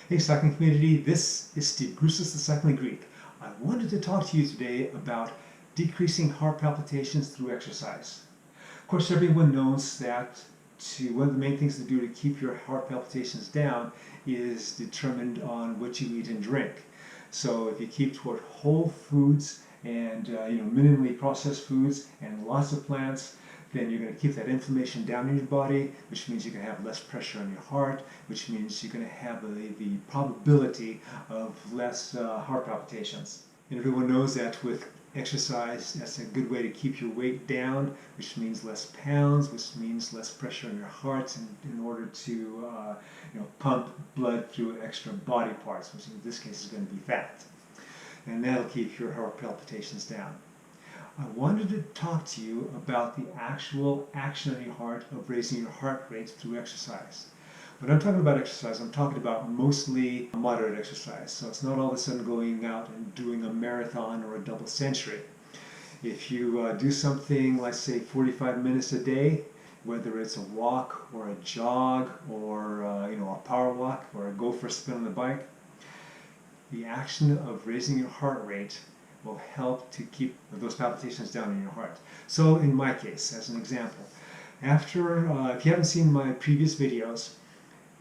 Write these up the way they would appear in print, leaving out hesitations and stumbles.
Hey cycling community, this is Steve Grusis, the Cycling Greek. I wanted to talk to you today about decreasing heart palpitations through exercise. Of course, everyone knows that one of the main things to do to keep your heart palpitations down is determined on what you eat and drink. So if you keep toward whole foods and minimally processed foods and lots of plants, then you're going to keep that inflammation down in your body, which means you're going to have less pressure on your heart, which means you're going to have the probability of less heart palpitations. And everyone knows that with exercise, that's a good way to keep your weight down, which means less pounds, which means less pressure on your heart in order to pump blood through extra body parts, which in this case is going to be fat. And that'll keep your heart palpitations down. I wanted to talk to you about the actual action on your heart of raising your heart rate through exercise. When I'm talking about exercise, I'm talking about mostly moderate exercise. So it's not all of a sudden going out and doing a marathon or a double century. If you do something, let's say 45 minutes a day, whether it's a walk or a jog or a power walk or go for a spin on the bike, the action of raising your heart rate will help to keep those palpitations down in your heart. So in my case, as an example, if you haven't seen my previous videos,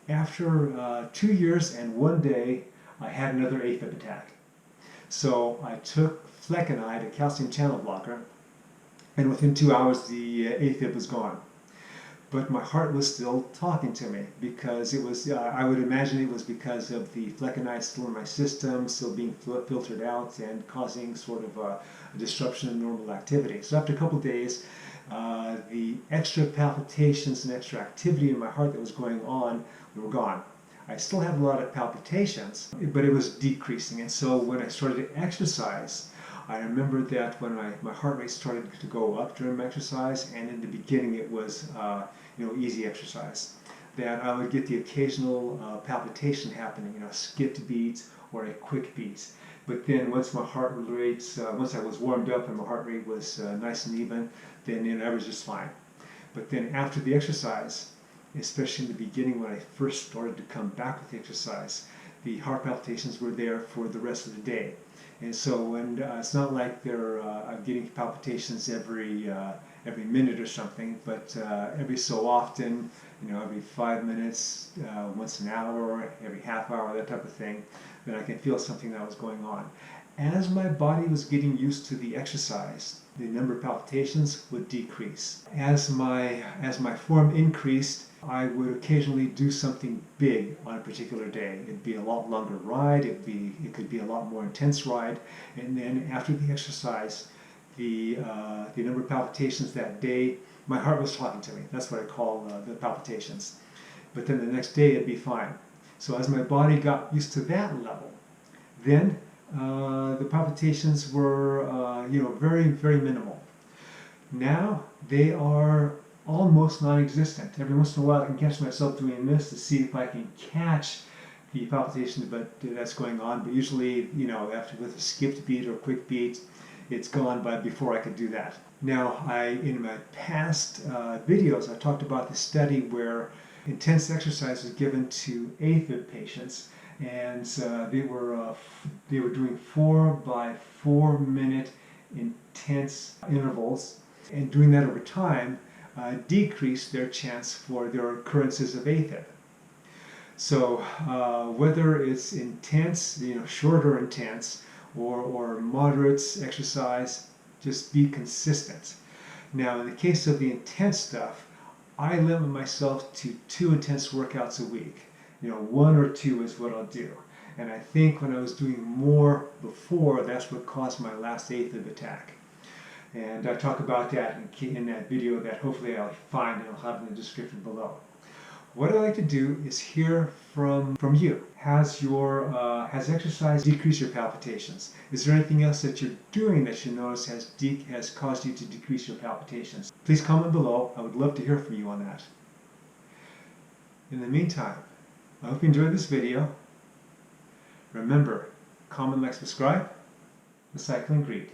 after 2 years and 1 day, I had another Afib attack. So I took flecainide, a calcium channel blocker, and within 2 hours the Afib was gone. But my heart was still talking to me because it was, I would imagine it was because of the flecainide still in my system, still being filtered out and causing sort of a disruption in normal activity. So after a couple of days, the extra palpitations and extra activity in my heart that was going on were gone. I still have a lot of palpitations, but it was decreasing. And so when I started to exercise, I remember that when my heart rate started to go up during my exercise, and in the beginning it was easy exercise, that I would get the occasional palpitation happening, a skipped beat or a quick beat. But then once my heart rate, once I was warmed up and my heart rate was nice and even, then I was just fine. But then after the exercise, especially in the beginning when I first started to come back with the exercise, the heart palpitations were there for the rest of the day. And so it's not like I'm getting palpitations every minute or something, but every so often, every 5 minutes, once an hour, every half hour, that type of thing, then I can feel something that was going on. As my body was getting used to the exercise, the number of palpitations would decrease. As my form increased, I would occasionally do something big on a particular day. It'd be a lot longer ride, it could be a lot more intense ride, and then after the exercise, the number of palpitations that day, my heart was talking to me. That's what I call the palpitations. But then the next day it'd be fine. So as my body got used to that level, then the palpitations were very, very minimal. Now they are almost non-existent. Every once in a while I can catch myself doing this to see if I can catch the palpitations that's going on, but usually, after with a skipped beat or a quick beat, it's gone by before I could do that. Now, in my past videos, I talked about the study where intense exercise was given to Afib patients, and they were doing 4 by 4 minute intense intervals, and doing that over time decreased their chance for their occurrences of Afib. So whether it's intense, short or intense, or moderate exercise, just be consistent. Now, in the case of the intense stuff, I limit myself to 2 intense workouts a week. 1 or 2 is what I'll do. And I think when I was doing more before, that's what caused my last Afib attack. And I talk about that in that video that hopefully I'll find and I'll have in the description below. What I'd like to do is hear from you. Has exercise decreased your palpitations? Is there anything else that you're doing that you notice has caused you to decrease your palpitations? Please comment below. I would love to hear from you on that. In the meantime, I hope you enjoyed this video. Remember, comment, like, subscribe. The Cycling Greek.